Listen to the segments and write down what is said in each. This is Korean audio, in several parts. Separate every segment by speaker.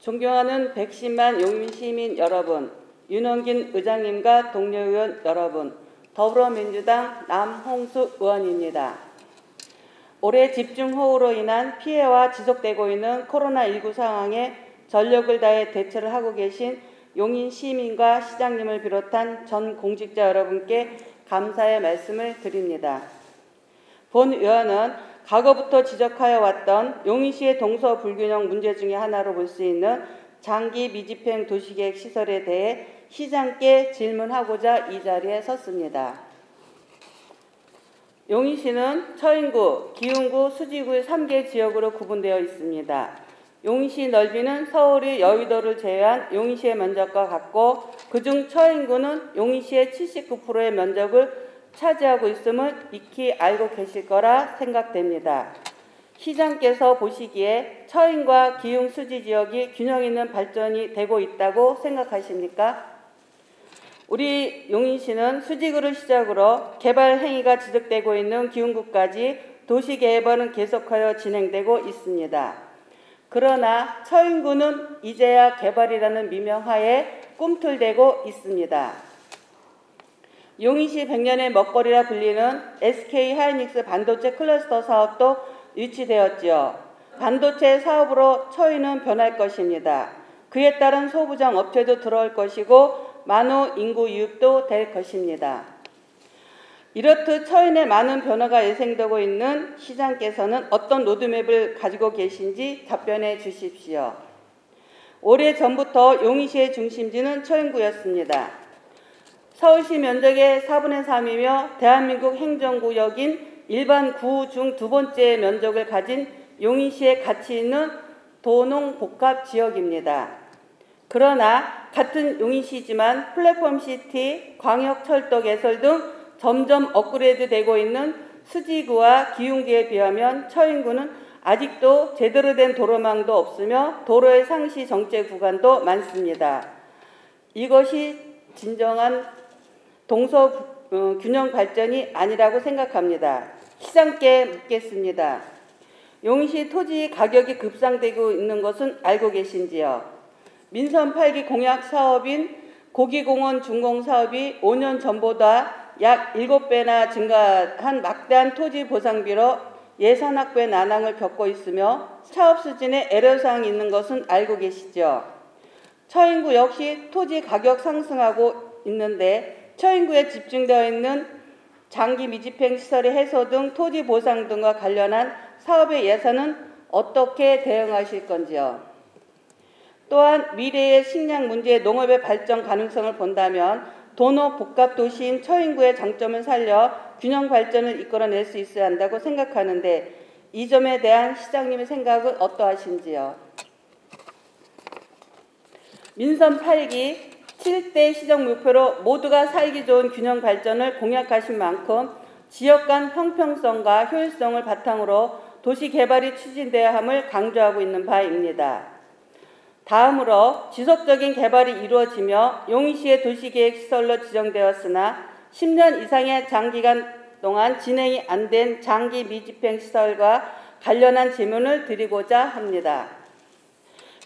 Speaker 1: 존경하는 110만 용인시민 여러분, 윤원긴 의장님과 동료 의원 여러분, 더불어민주당 남홍수 의원입니다. 올해 집중호우로 인한 피해와 지속되고 있는 코로나19 상황에 전력을 다해 대처를 하고 계신 용인 시민과 시장님을 비롯한 전 공직자 여러분께 감사의 말씀을 드립니다. 본 의원은 과거부터 지적하여 왔던 용인시의 동서 불균형 문제 중에 하나로 볼 수 있는 장기 미집행 도시계획 시설에 대해 시장께 질문하고자 이 자리에 섰습니다. 용인시는 처인구, 기흥구, 수지구의 3개 지역으로 구분되어 있습니다. 용인시 넓이는 서울이 여의도를 제외한 용인시의 면적과 같고 그중 처인구는 용인시의 79%의 면적을 차지하고 있음을 익히 알고 계실 거라 생각됩니다. 시장께서 보시기에 처인과 기흥 수지 지역이 균형 있는 발전이 되고 있다고 생각하십니까? 우리 용인시는 수지구를 시작으로 개발 행위가 지속되고 있는 기흥구까지 도시 개발은 계속하여 진행되고 있습니다. 그러나 처인구는 이제야 개발이라는 미명하에 꿈틀대고 있습니다. 용인시 100년의 먹거리라 불리는 SK하이닉스 반도체 클러스터 사업도 유치되었지요. 반도체 사업으로 처인은 변할 것입니다. 그에 따른 소부장 업체도 들어올 것이고 만호 인구 유입도 될 것입니다. 이렇듯 처인에 많은 변화가 예상되고 있는 시장께서는 어떤 로드맵을 가지고 계신지 답변해 주십시오. 오래전부터 용인시의 중심지는 처인구였습니다. 서울시 면적의 4분의 3이며 대한민국 행정구역인 일반 구 중 두 번째 면적을 가진 용인시에 가치 있는 도농복합지역입니다. 그러나 같은 용인시지만 플랫폼시티, 광역철도 개설 등 점점 업그레이드되고 있는 수지구와 기흥구에 비하면 처인구는 아직도 제대로 된 도로망도 없으며 도로의 상시 정체 구간도 많습니다. 이것이 진정한 동서균형 발전이 아니라고 생각합니다. 시장께 묻겠습니다. 용인시 토지 가격이 급상되고 있는 것은 알고 계신지요? 민선 8기 공약 사업인 고기공원 준공 사업이 5년 전보다 약 7배나 증가한 막대한 토지 보상비로 예산 확보에 난항을 겪고 있으며 사업 수준에 애로사항이 있는 것은 알고 계시죠? 처인구 역시 토지 가격 상승하고 있는데 처인구에 집중되어 있는 장기 미집행 시설의 해소 등 토지 보상 등과 관련한 사업의 예산은 어떻게 대응하실 건지요? 또한 미래의 식량 문제, 농업의 발전 가능성을 본다면 도노 복합 도시인 처인구의 장점을 살려 균형 발전을 이끌어낼 수 있어야 한다고 생각하는데 이 점에 대한 시장님의 생각은 어떠하신지요? 민선 8기 7대 시정 목표로 모두가 살기 좋은 균형 발전을 공약하신 만큼 지역 간 형평성과 효율성을 바탕으로 도시 개발이 추진되어야 함을 강조하고 있는 바입니다. 다음으로 지속적인 개발이 이루어지며 용인시의 도시계획시설로 지정되었으나 10년 이상의 장기간 동안 진행이 안 된 장기 미집행시설과 관련한 질문을 드리고자 합니다.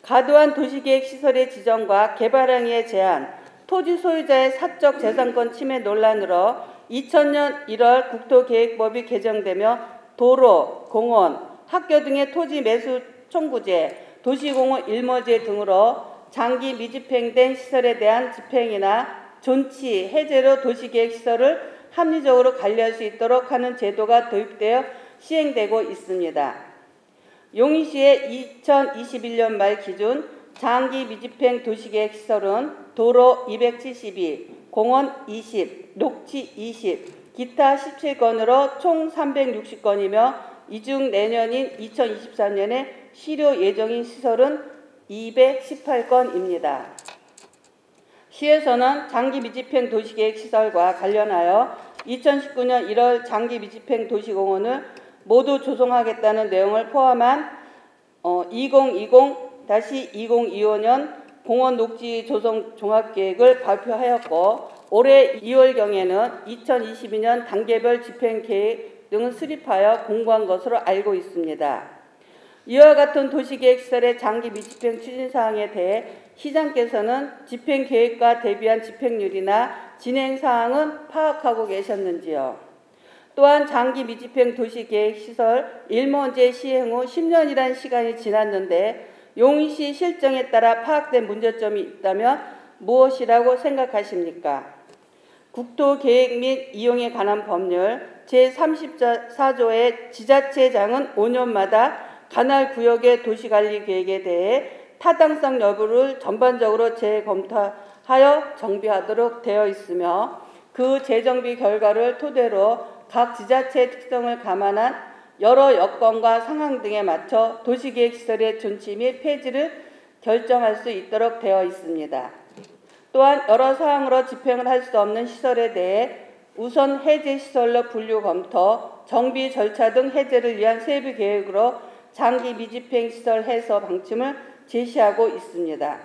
Speaker 1: 과도한 도시계획시설의 지정과 개발 행위의 제한, 토지 소유자의 사적 재산권 침해 논란으로 2000년 1월 국토계획법이 개정되며 도로, 공원, 학교 등의 토지 매수 청구제, 도시공원 일머제 등으로 장기 미집행된 시설에 대한 집행이나 존치, 해제로 도시계획시설을 합리적으로 관리할 수 있도록 하는 제도가 도입되어 시행되고 있습니다. 용인시의 2021년 말 기준 장기 미집행 도시계획시설은 도로 272, 공원 20, 녹지 20, 기타 17건으로 총 360건이며 이 중 내년인 2023년에 실효 예정인 시설은 218건입니다. 시에서는 장기 미집행 도시계획 시설과 관련하여 2019년 1월 장기 미집행 도시공원을 모두 조성하겠다는 내용을 포함한 2020-2025년 공원 녹지 조성 종합계획을 발표하였고 올해 2월경에는 2022년 단계별 집행계획 등을 수립하여 공고한 것으로 알고 있습니다. 이와 같은 도시계획시설의 장기 미집행 추진사항에 대해 시장께서는 집행계획과 대비한 집행률이나 진행사항은 파악하고 계셨는지요? 또한 장기 미집행 도시계획시설 1문제 시행 후 10년이라는 시간이 지났는데 용인시 실정에 따라 파악된 문제점이 있다면 무엇이라고 생각하십니까? 국토계획 및 이용에 관한 법률 제34조의 지자체장은 5년마다 관할 구역의 도시관리계획에 대해 타당성 여부를 전반적으로 재검토하여 정비하도록 되어 있으며 그 재정비 결과를 토대로 각 지자체의 특성을 감안한 여러 여건과 상황 등에 맞춰 도시계획시설의 존치 및 폐지를 결정할 수 있도록 되어 있습니다. 또한 여러 사항으로 집행을 할 수 없는 시설에 대해 우선 해제시설로 분류 검토, 정비 절차 등 해제를 위한 세부 계획으로 장기 미집행시설 해소 방침을 제시하고 있습니다.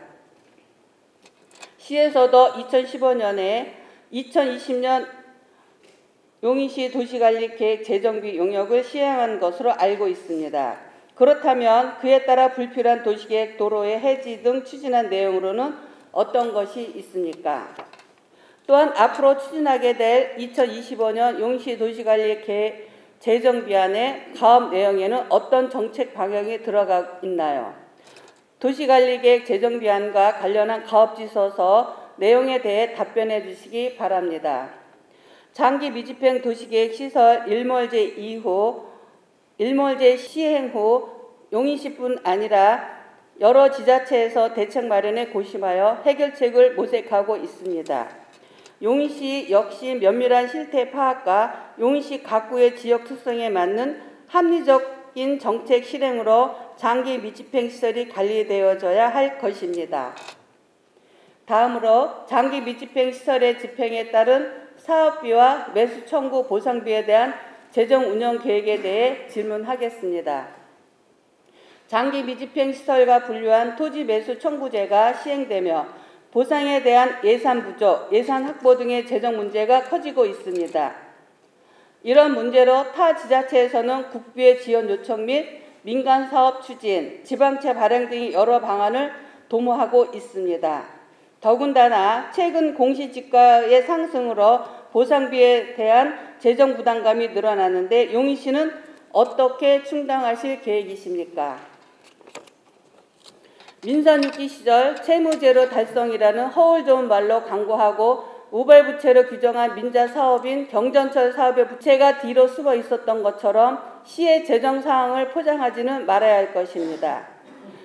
Speaker 1: 시에서도 2015년에 2020년 용인시 도시관리계획 재정비 용역을 시행한 것으로 알고 있습니다. 그렇다면 그에 따라 불필요한 도시계획 도로의 해지 등 추진한 내용으로는 어떤 것이 있습니까? 또한 앞으로 추진하게 될 2025년 용인시 도시관리계획 재정비안의 가업 내용에는 어떤 정책 방향이 들어가 있나요? 도시관리계획 재정비안과 관련한 가업지서서 내용에 대해 답변해 주시기 바랍니다. 장기 미집행 도시계획 시설 1몰제 이후 1몰제 시행 후 용인시뿐 아니라 여러 지자체에서 대책 마련에 고심하여 해결책을 모색하고 있습니다. 용인시 역시 면밀한 실태 파악과 용인시 각구의 지역 특성에 맞는 합리적인 정책 실행으로 장기 미집행 시설이 관리되어져야 할 것입니다. 다음으로 장기 미집행 시설의 집행에 따른 사업비와 매수 청구 보상비에 대한 재정 운영 계획에 대해 질문하겠습니다. 장기 미집행 시설과 분류한 토지 매수 청구제가 시행되며 보상에 대한 예산 부족, 예산 확보 등의 재정 문제가 커지고 있습니다. 이런 문제로 타 지자체에서는 국비의 지원 요청 및 민간 사업 추진, 지방채 발행 등의 여러 방안을 도모하고 있습니다. 더군다나 최근 공시지가의 상승으로 보상비에 대한 재정 부담감이 늘어나는데 용인시는 어떻게 충당하실 계획이십니까? 민선 6기 시절 채무제로 달성이라는 허울 좋은 말로 광고하고 우발부채로 규정한 민자 사업인 경전철 사업의 부채가 뒤로 숨어 있었던 것처럼 시의 재정 상황을 포장하지는 말아야 할 것입니다.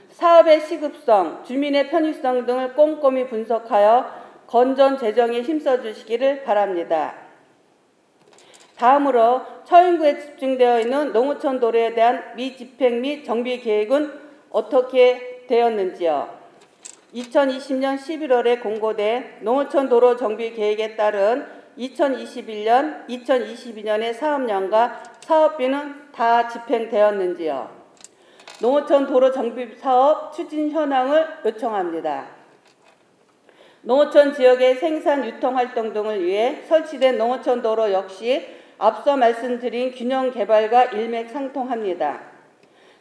Speaker 1: 사업의 시급성, 주민의 편의성 등을 꼼꼼히 분석하여 건전 재정에 힘써 주시기를 바랍니다. 다음으로 처인구에 집중되어 있는 농어촌 도로에 대한 미집행 및 정비 계획은 어떻게 되었는지요? 2020년 11월에 공고된 농어촌 도로 정비 계획에 따른 2021년, 2022년의 사업량과 사업비는 다 집행되었는지요? 농어촌 도로 정비 사업 추진 현황을 요청합니다. 농어촌 지역의 생산 유통 활동 등을 위해 설치된 농어촌 도로 역시 앞서 말씀드린 균형 개발과 일맥상통합니다.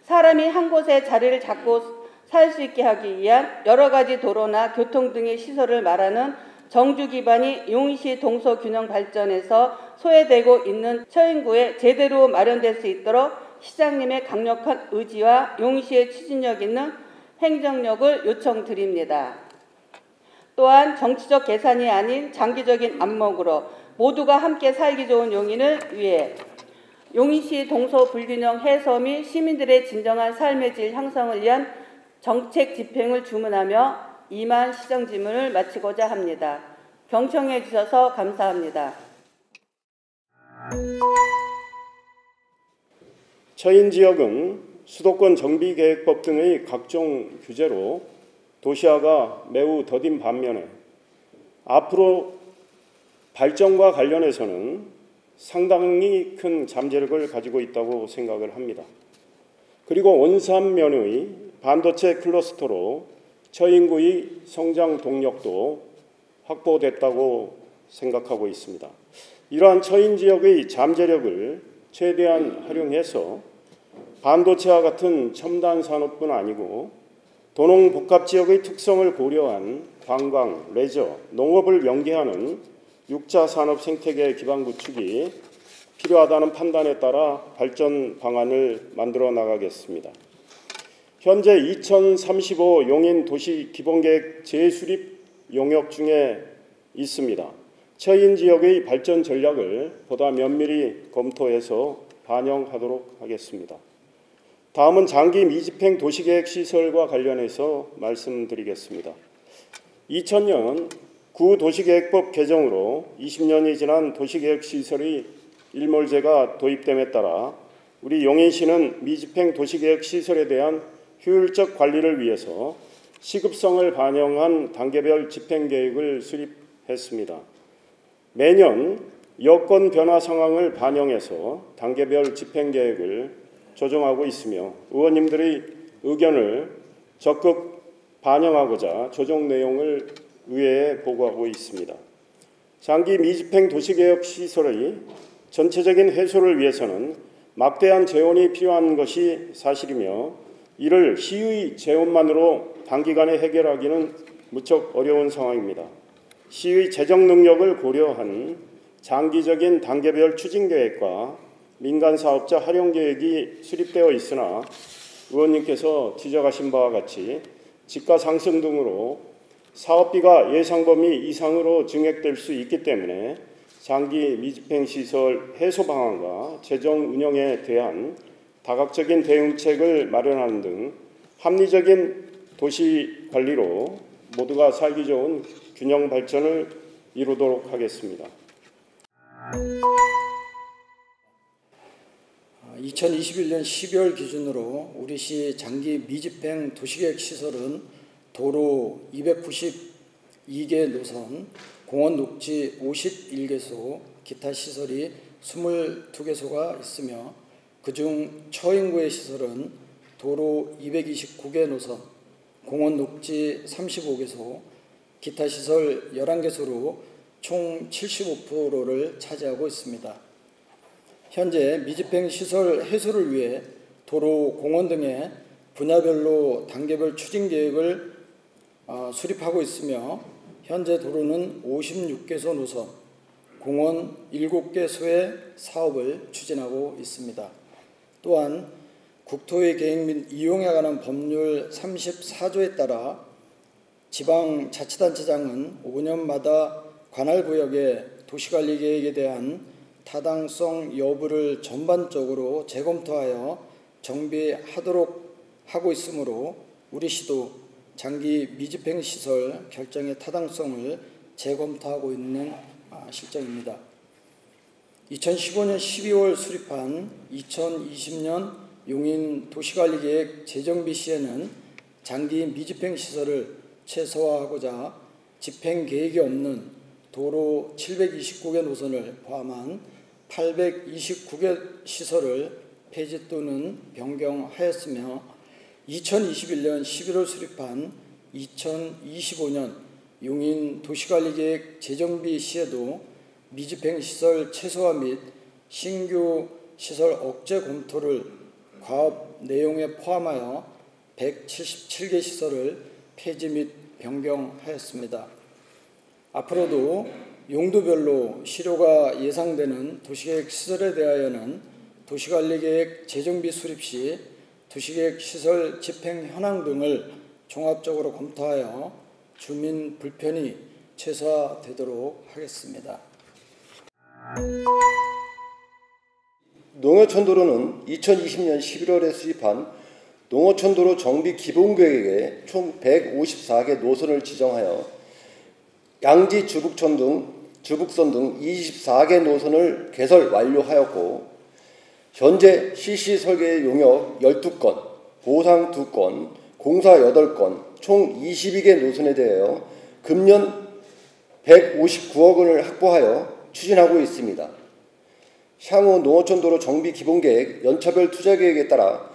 Speaker 1: 사람이 한 곳에 자리를 잡고 살 수 있게 하기 위한 여러 가지 도로나 교통 등의 시설을 말하는 정주 기반이 용인시 동서균형 발전에서 소외되고 있는 처인구에 제대로 마련될 수 있도록 시장님의 강력한 의지와 용인시의 추진력 있는 행정력을 요청드립니다. 또한 정치적 계산이 아닌 장기적인 안목으로 모두가 함께 살기 좋은 용인을 위해 용인시 동서 불균형 해소 및 시민들의 진정한 삶의 질 향상을 위한 정책 집행을 주문하며 이만 시정 질문을 마치고자 합니다. 경청해 주셔서 감사합니다.
Speaker 2: 처인 지역은 수도권 정비계획법 등의 각종 규제로 도시화가 매우 더딘 반면에 앞으로 발전과 관련해서는 상당히 큰 잠재력을 가지고 있다고 생각을 합니다. 그리고 원산면의 반도체 클러스터로 처인구의 성장 동력도 확보됐다고 생각하고 있습니다. 이러한 처인 지역의 잠재력을 최대한 활용해서 반도체와 같은 첨단 산업뿐 아니고 도농복합지역의 특성을 고려한 관광, 레저, 농업을 연계하는 6자 산업 생태계 기반 구축이 필요하다는 판단에 따라 발전 방안을 만들어 나가겠습니다. 현재 2035 용인 도시 기본계획 재수립 용역 중에 있습니다. 처인 지역의 발전 전략을 보다 면밀히 검토해서 반영하도록 하겠습니다. 다음은 장기 미집행 도시계획 시설과 관련해서 말씀드리겠습니다. 2000년 구도시계획법 개정으로 20년이 지난 도시계획 시설의 일몰제가 도입됨에 따라 우리 용인시는 미집행 도시계획 시설에 대한 효율적 관리를 위해서 시급성을 반영한 단계별 집행계획을 수립했습니다. 매년 여건 변화 상황을 반영해서 단계별 집행계획을 조정하고 있으며 의원님들의 의견을 적극 반영하고자 조정 내용을 의회에 보고하고 있습니다. 장기 미집행 도시개혁 시설의 전체적인 해소를 위해서는 막대한 재원이 필요한 것이 사실이며 이를 시의 재원만으로 단기간에 해결하기는 무척 어려운 상황입니다. 시의 재정 능력을 고려한 장기적인 단계별 추진계획과 민간사업자 활용계획이 수립되어 있으나 의원님께서 지적하신 바와 같이 집가 상승 등으로 사업비가 예상 범위 이상으로 증액될 수 있기 때문에 장기 미집행시설 해소 방안과 재정 운영에 대한 다각적인 대응책을 마련하는 등 합리적인 도시 관리로 모두가 살기 좋은 균형 발전을 이루도록 하겠습니다.
Speaker 3: 2021년 12월 기준으로 우리시 장기 미집행 도시계획 시설은 도로 292개 노선, 공원 녹지 51개소, 기타 시설이 22개소가 있으며 그중 처인구의 시설은 도로 229개 노선, 공원 녹지 35개소, 기타 시설 11개소로 총 75%를 차지하고 있습니다. 현재 미집행 시설 해소를 위해 도로, 공원 등의 분야별로 단계별 추진 계획을 수립하고 있으며 현재 도로는 56개소 노선, 공원 7개소의 사업을 추진하고 있습니다. 또한 국토의 계획 및 이용에 관한 법률 34조에 따라 지방자치단체장은 5년마다 관할구역의 도시관리계획에 대한 타당성 여부를 전반적으로 재검토하여 정비하도록 하고 있으므로 우리시도 장기 미집행시설 결정의 타당성을 재검토하고 있는 실정입니다. 2015년 12월 수립한 2020년 용인 도시관리계획 재정비 시에는 장기 미집행시설을 최소화하고자 집행계획이 없는 도로 729개 노선을 포함한 829개 시설을 폐지 또는 변경하였으며 2021년 11월 수립한 2025년 용인 도시관리계획 재정비 시에도 미집행시설 최소화 및 신규 시설 억제 검토를 과업 내용에 포함하여 177개 시설을 폐지 및 변경하였습니다. 앞으로도 용도별로 실효가 예상되는 도시계획 시설에 대하여는 도시관리계획 재정비 수립 시 도시계획 시설 집행 현황 등을 종합적으로 검토하여 주민 불편이 최소화되도록 하겠습니다.
Speaker 4: 농어촌도로는 2020년 11월에 수립한 농어촌도로 정비 기본계획에 총 154개 노선을 지정하여 양지 주북선 등 24개 노선을 개설 완료하였고 현재 실시 설계 용역 12건, 보상 2건, 공사 8건, 총 22개 노선에 대하여 금년 159억 원을 확보하여 추진하고 있습니다. 향후 농어촌도로 정비 기본계획 연차별 투자계획에 따라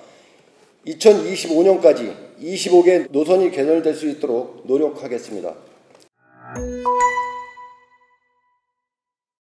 Speaker 4: 2025년까지 25개 노선이 개설될 수 있도록 노력하겠습니다.